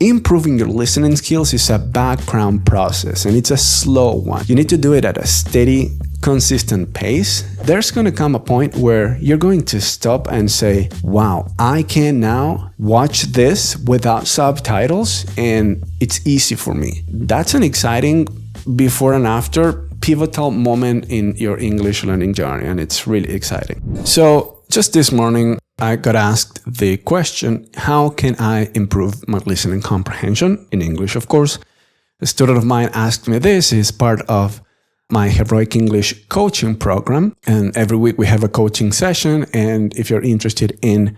Improving your listening skills is a background process, and it's a slow one. You need to do it at a steady, consistent pace. There's going to come a point where you're going to stop and say, wow, I can now watch this without subtitles, and it's easy for me. That's an exciting before and after pivotal moment in your English learning journey, and it's really exciting. So just this morning, I got asked the question, how can I improve my listening comprehension in English, of course? A student of mine asked me this. It's part of my Heroic English coaching program. And every week we have a coaching session. And if you're interested in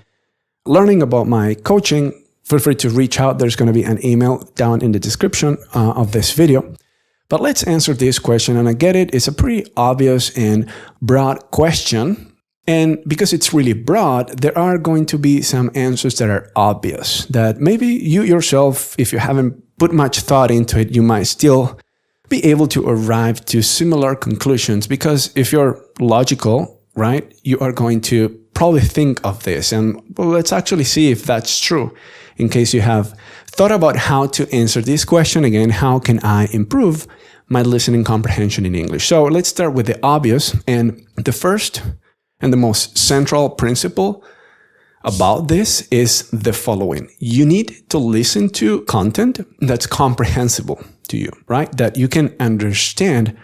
learning about my coaching, feel free to reach out. There's going to be an email down in the description of this video. But let's answer this question. And I get it. It's a pretty obvious and broad question. And because it's really broad, there are going to be some answers that are obvious that maybe you yourself, if you haven't put much thought into it, you might still be able to arrive to similar conclusions. Because if you're logical, right, you are going to probably think of this. And well, let's actually see if that's true. In case you have thought about how to answer this question again, how can I improve my listening comprehension in English? So let's start with the obvious. And the first and the most central principle about this is the following. You need to listen to content that's comprehensible to you, right? That you can understand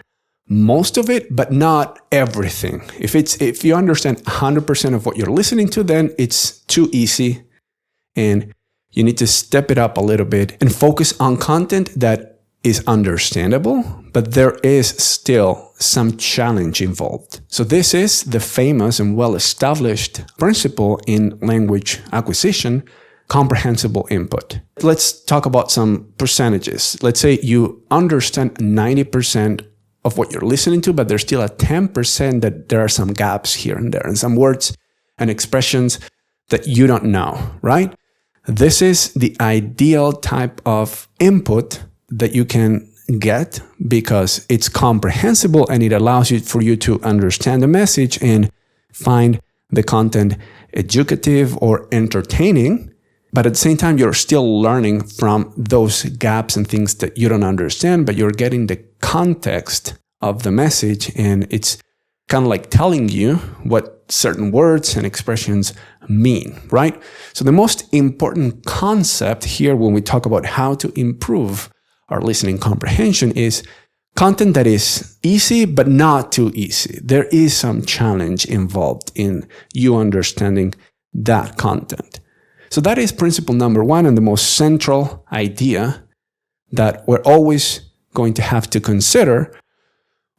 most of it, but not everything. If you understand 100% of what you're listening to, then it's too easy. And you need to step it up a little bit and focus on content that is understandable, but there is still some challenge involved. So this is the famous and well-established principle in language acquisition, comprehensible input. Let's talk about some percentages. Let's say you understand 90% of what you're listening to, but there's still a 10% that there are some gaps here and there and some words and expressions that you don't know, right? This is the ideal type of input that you can get because it's comprehensible and it allows for you to understand the message and find the content educative or entertaining. But at the same time, you're still learning from those gaps and things that you don't understand, but you're getting the context of the message, and it's kind of like telling you what certain words and expressions mean, right? So the most important concept here when we talk about how to improve our listening comprehension is content that is easy, but not too easy. There is some challenge involved in you understanding that content. So that is principle number one and the most central idea that we're always going to have to consider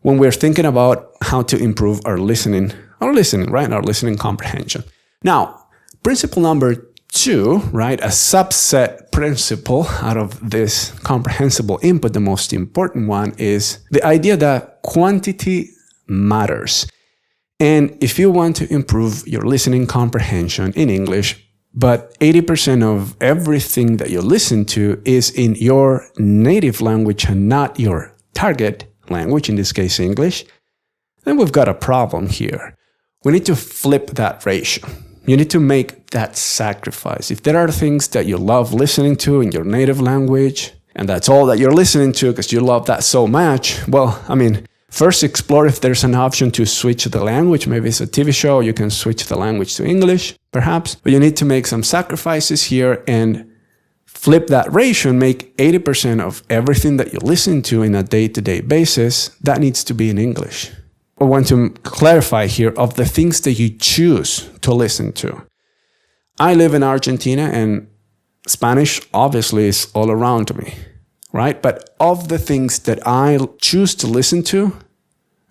when we're thinking about how to improve our listening, right? Our listening comprehension. Now, principle number two, right? A subset principle out of this comprehensible input, the most important one is the idea that quantity matters. And if you want to improve your listening comprehension in English, but 80% of everything that you listen to is in your native language and not your target language, in this case English, then we've got a problem here. We need to flip that ratio. You need to make that sacrifice. If there are things that you love listening to in your native language, and that's all that you're listening to because you love that so much, well, I mean, first explore if there's an option to switch the language. Maybe it's a TV show, you can switch the language to English, perhaps. But you need to make some sacrifices here and flip that ratio and make 80% of everything that you listen to in a day-to-day basis, that needs to be in English. I want to clarify here of the things that you choose to listen to. I live in Argentina and Spanish obviously is all around me, right? But of the things that I choose to listen to,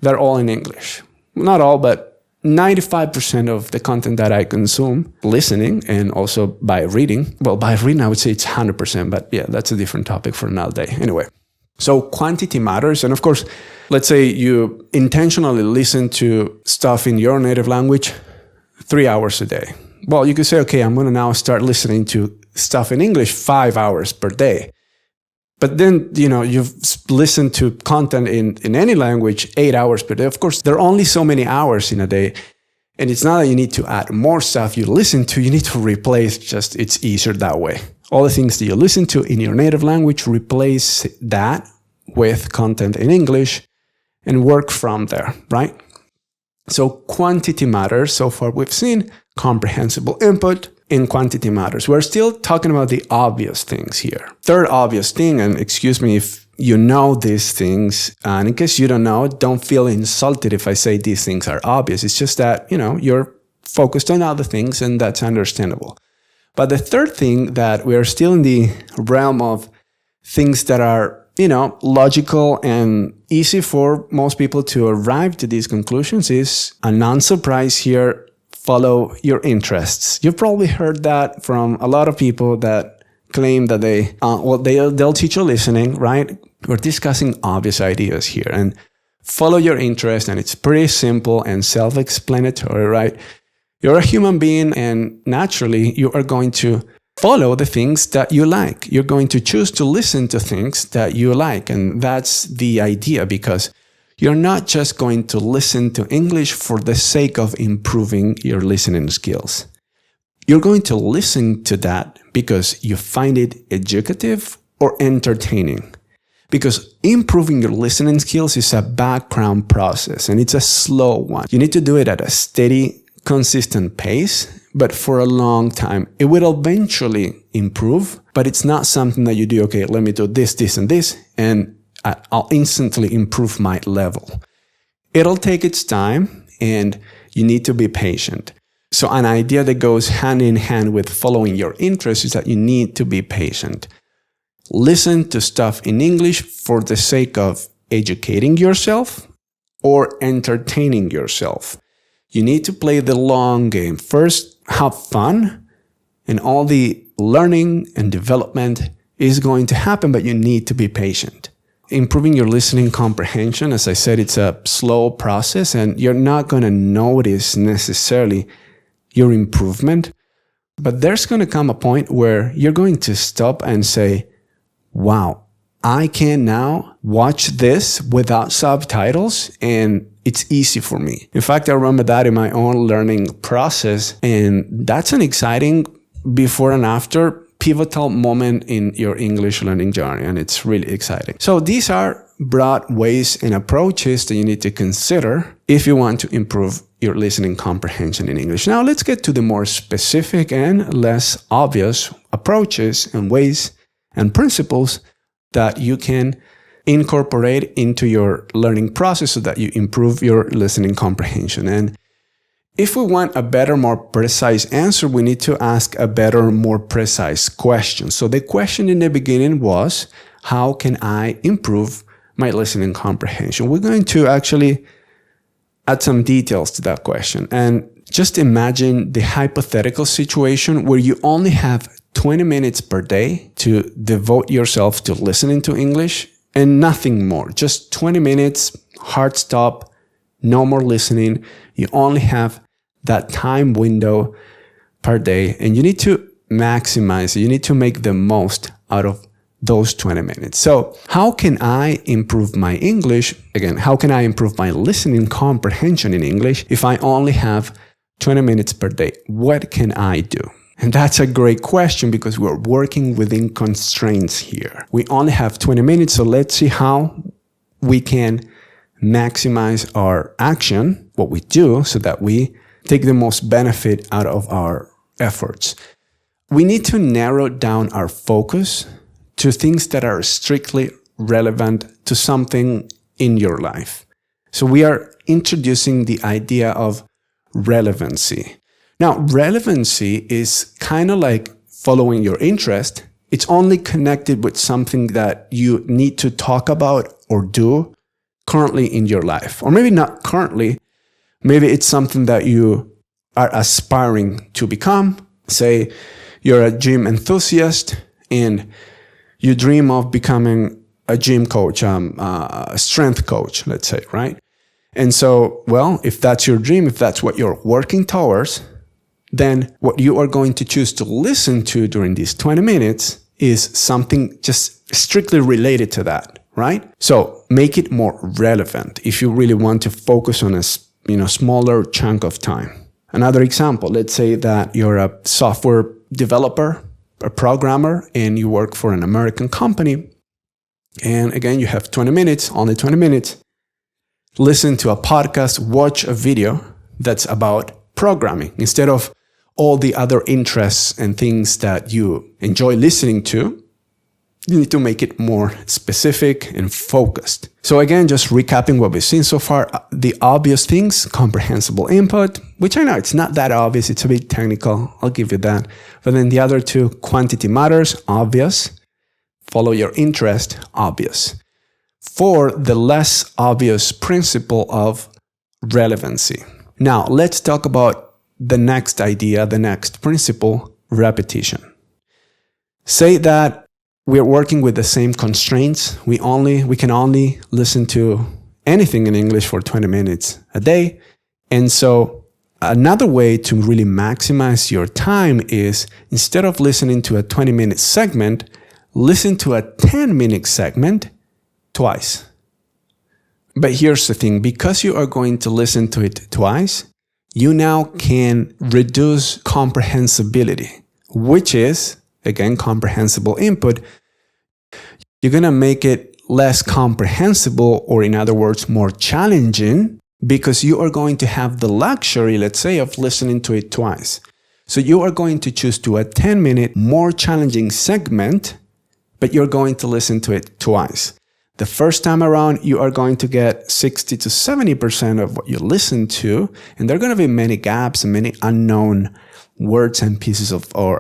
they're all in English. Not all, but 95% of the content that I consume listening and also by reading. Well, by reading, I would say it's 100%, but yeah, that's a different topic for another day. Anyway. So quantity matters. And of course, let's say you intentionally listen to stuff in your native language 3 hours a day. Well, you could say, okay, I'm going to now start listening to stuff in English 5 hours per day. But then, you've listened to content in any language 8 hours per day. Of course, there are only so many hours in a day. And it's not that you need to add more stuff you listen to, you need to replace, just it's easier that way. All the things that you listen to in your native language, replace that with content in English and work from there, right? So quantity matters. So far we've seen comprehensible input and quantity matters. We're still talking about the obvious things here. Third obvious thing, and excuse me if you know these things, and in case you don't know, don't feel insulted if I say these things are obvious. It's just that, you're focused on other things, and that's understandable. But the third thing that we're still in the realm of things that are, logical and easy for most people to arrive to these conclusions is a non-surprise here. Follow your interests. You've probably heard that from a lot of people that claim that they'll teach you listening, right? We're discussing obvious ideas here, and follow your interest, and it's pretty simple and self-explanatory, right? You're a human being, and naturally you are going to follow the things that you like. You're going to choose to listen to things that you like, and that's the idea, because you're not just going to listen to English for the sake of improving your listening skills. You're going to listen to that because you find it educative or entertaining. Because improving your listening skills is a background process, and it's a slow one. You need to do it at a steady, consistent pace, but for a long time. It will eventually improve, but it's not something that you do, okay, let me do this, this, and this, and I'll instantly improve my level. It'll take its time, and you need to be patient. So an idea that goes hand in hand with following your interests is that you need to be patient. Listen to stuff in English for the sake of educating yourself or entertaining yourself. You need to play the long game. First, have fun, and all the learning and development is going to happen, but you need to be patient. Improving your listening comprehension, as I said, it's a slow process, and you're not going to notice necessarily your improvement, but there's going to come a point where you're going to stop and say, wow, I can now watch this without subtitles, and it's easy for me. In fact, I remember that in my own learning process, and that's an exciting before and after pivotal moment in your English learning journey, and it's really exciting. So these are broad ways and approaches that you need to consider if you want to improve your listening comprehension in English. Now let's get to the more specific and less obvious approaches and ways and principles that you can incorporate into your learning process so that you improve your listening comprehension. And if we want a better, more precise answer, we need to ask a better, more precise question. So the question in the beginning was, how can I improve my listening comprehension? We're going to actually add some details to that question. And just imagine the hypothetical situation where you only have 20 minutes per day to devote yourself to listening to English and nothing more. Just 20 minutes, hard stop, no more listening. You only have that time window per day, and you need to maximize it. You need to make the most out of those 20 minutes. So how can I improve my English? Again, how can I improve my listening comprehension in English if I only have 20 minutes per day? What can I do? And that's a great question because we're working within constraints here. We only have 20 minutes, so let's see how we can maximize our action, what we do, so that we take the most benefit out of our efforts. We need to narrow down our focus to things that are strictly relevant to something in your life. So we are introducing the idea of relevancy. Now, relevancy is kind of like following your interest. It's only connected with something that you need to talk about or do currently in your life. Or maybe not currently. Maybe it's something that you are aspiring to become. Say you're a gym enthusiast and you dream of becoming a gym coach, a strength coach, let's say, right? And so, well, if that's your dream, if that's what you're working towards, then what you are going to choose to listen to during these 20 minutes is something just strictly related to that, right? So make it more relevant if you really want to focus on a smaller chunk of time. Another example, let's say that you're a software developer, a programmer, and you work for an American company. And again, you have 20 minutes, only 20 minutes. Listen to a podcast, watch a video that's about programming instead of all the other interests and things that you enjoy listening to. You need to make it more specific and focused. So again, just recapping what we've seen so far, the obvious things, comprehensible input, which I know it's not that obvious, it's a bit technical, I'll give you that. But then the other two, quantity matters, obvious. Follow your interest, obvious. 4, the less obvious principle of relevancy. Now, let's talk about the next idea, the next principle, repetition. Say that we're working with the same constraints. We can only listen to anything in English for 20 minutes a day. And so another way to really maximize your time is, instead of listening to a 20-minute segment, listen to a 10-minute segment twice. But here's the thing, because you are going to listen to it twice, you now can reduce comprehensibility, which is, again, comprehensible input. You're going to make it less comprehensible, or in other words, more challenging, because you are going to have the luxury, let's say, of listening to it twice. So you are going to choose to a 10-minute, more challenging segment, but you're going to listen to it twice. The first time around, you are going to get 60 to 70% of what you listen to, and there are going to be many gaps and many unknown words and pieces of or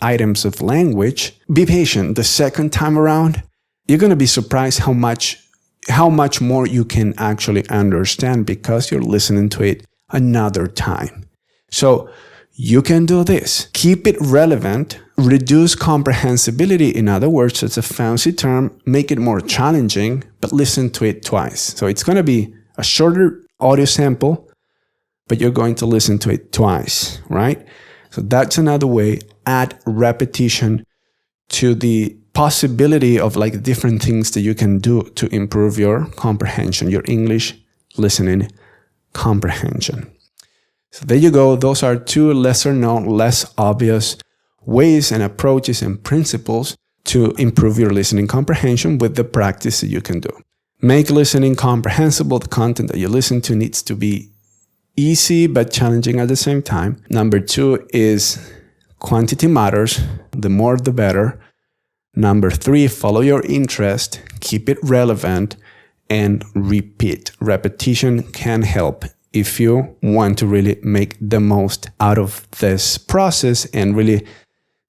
items of language. Be patient. The second time around, you're going to be surprised how much more you can actually understand because you're listening to it another time. So you can do this. Keep it relevant, reduce comprehensibility. In other words, it's a fancy term, make it more challenging, but listen to it twice. So it's going to be a shorter audio sample, but you're going to listen to it twice, right? So that's another way. Add repetition to the possibility of like different things that you can do to improve your comprehension, your English listening comprehension. So there you go. Those are 2 lesser known, less obvious ways and approaches and principles to improve your listening comprehension with the practice that you can do. Make listening comprehensible. The content that you listen to needs to be easy but challenging at the same time. Number 2 is quantity matters. The more, the better. Number 3, follow your interest, keep it relevant, and repeat. Repetition can help if you want to really make the most out of this process and really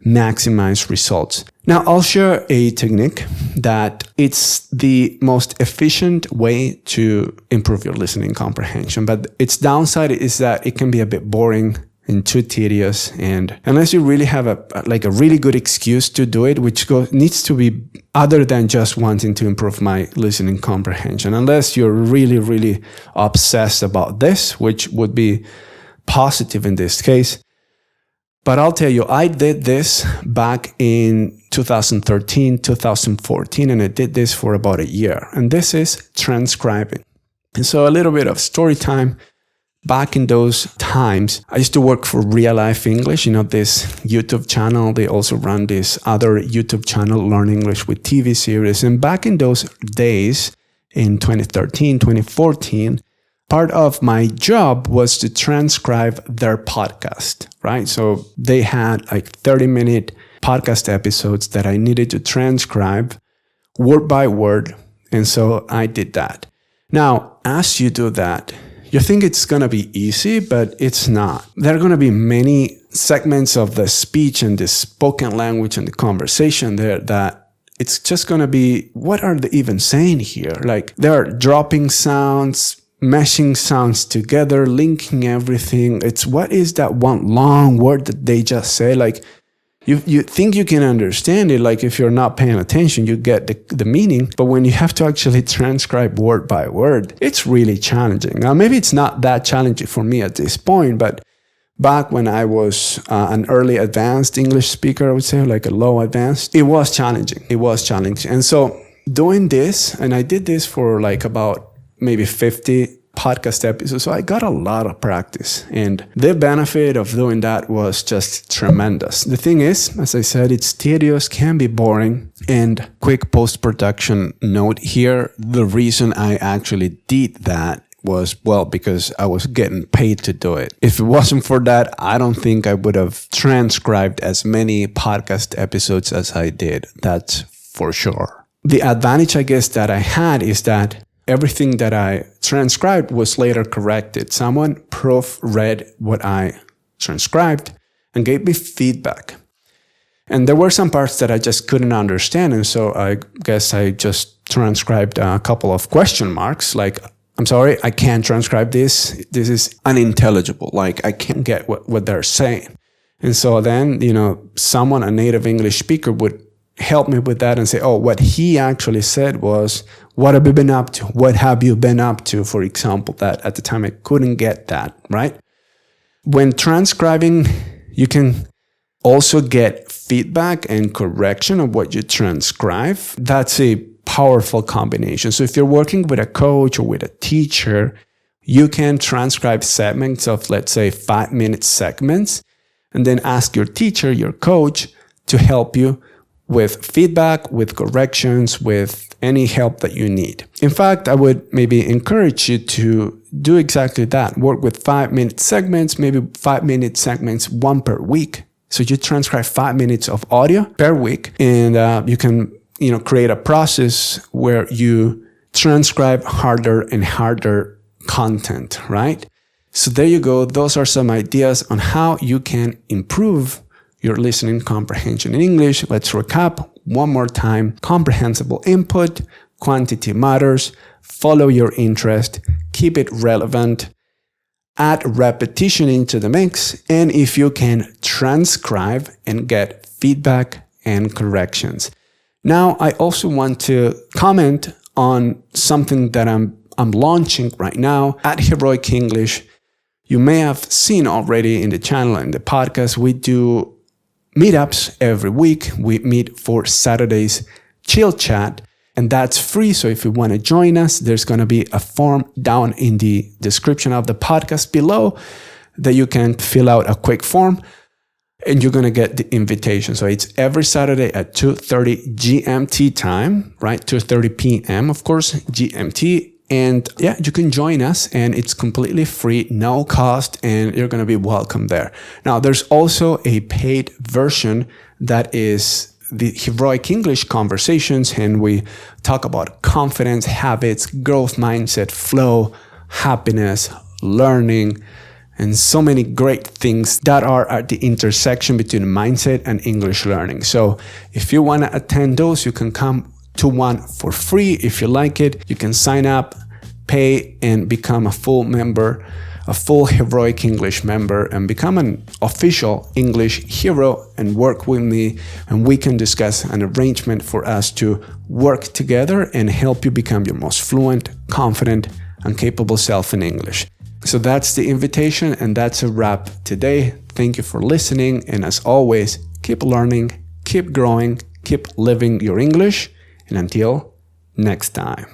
maximize results. Now, I'll share a technique that it's the most efficient way to improve your listening comprehension, but its downside is that it can be a bit boring and too tedious, and unless you really have a really good excuse to do it, which needs to be other than just wanting to improve my listening comprehension, unless you're really, really obsessed about this, which would be positive in this case. But I'll tell you, I did this back in 2013, 2014, and I did this for about a year. And this is transcribing. And so a little bit of story time. Back in those times, I used to work for Real Life English, this YouTube channel. They also run this other YouTube channel, Learn English with TV series. And back in those days, in 2013, 2014, part of my job was to transcribe their podcast, right? So they had like 30-minute podcast episodes that I needed to transcribe word by word. And so I did that. Now, as you do that, you think it's going to be easy, but it's not. There are going to be many segments of the speech and the spoken language and the conversation there that it's just going to be, what are they even saying here? Like, they are dropping sounds, meshing sounds together, linking everything. It's what is that one long word that they just say? Like, you think you can understand it, like if you're not paying attention, you get the meaning. But when you have to actually transcribe word by word, it's really challenging. Now, maybe it's not that challenging for me at this point, but back when I was an early advanced English speaker, I would say, like a low advanced, it was challenging. It was challenging. And so doing this, and I did this for like about maybe 50 podcast episodes. So I got a lot of practice, and the benefit of doing that was just tremendous. The thing is, as I said, it's tedious, can be boring, and quick post-production note here. The reason I actually did that was, well, because I was getting paid to do it. If it wasn't for that, I don't think I would have transcribed as many podcast episodes as I did. That's for sure. The advantage, I guess, that I had is that everything that I transcribed was later corrected. Someone proofread what I transcribed and gave me feedback. And there were some parts that I just couldn't understand. And so I guess I just transcribed a couple of question marks, like, I'm sorry, I can't transcribe this. This is unintelligible. Like, I can't get what they're saying. And so then, someone, a native English speaker, would help me with that and say, oh, what he actually said was, what have you been up to? What have you been up to? For example, that at the time I couldn't get that, right? When transcribing, you can also get feedback and correction of what you transcribe. That's a powerful combination. So if you're working with a coach or with a teacher, you can transcribe segments of, let's say, 5-minute segments, and then ask your teacher, your coach, to help you with feedback, with corrections, with any help that you need. In fact, I would maybe encourage you to do exactly that. Work with 5-minute segments, maybe 5-minute segments, one per week. So you transcribe 5 minutes of audio per week, and you can, create a process where you transcribe harder and harder content, right? So there you go. Those are some ideas on how you can improve your listening comprehension in English. Let's recap one more time. Comprehensible input, quantity matters, follow your interest, keep it relevant, add repetition into the mix, and if you can, transcribe and get feedback and corrections. Now, I also want to comment on something that I'm launching right now at Heroic English. You may have seen already in the channel and the podcast, we do meetups every week. We meet for Saturday's chill chat, and that's free. So if you want to join us, there's going to be a form down in the description of the podcast below that you can fill out a quick form, and you're going to get the invitation. So it's every Saturday at 2:30 GMT time, right? 2:30 p.m., of course, GMT. And yeah, you can join us, and it's completely free, no cost, and you're going to be welcome there. Now, there's also a paid version that is the Heroic English Conversations, and we talk about confidence, habits, growth mindset, flow, happiness, learning, and so many great things that are at the intersection between mindset and English learning. So if you want to attend those, you can come to one for free. If you like it, you can sign up, pay, and become a full member, a full Heroic English member, and become an official English hero and work with me, and we can discuss an arrangement for us to work together and help you become your most fluent, confident, and capable self in English. So that's the invitation, and that's a wrap today. Thank you for listening, and as always, keep learning, keep growing, keep living your English, and until next time.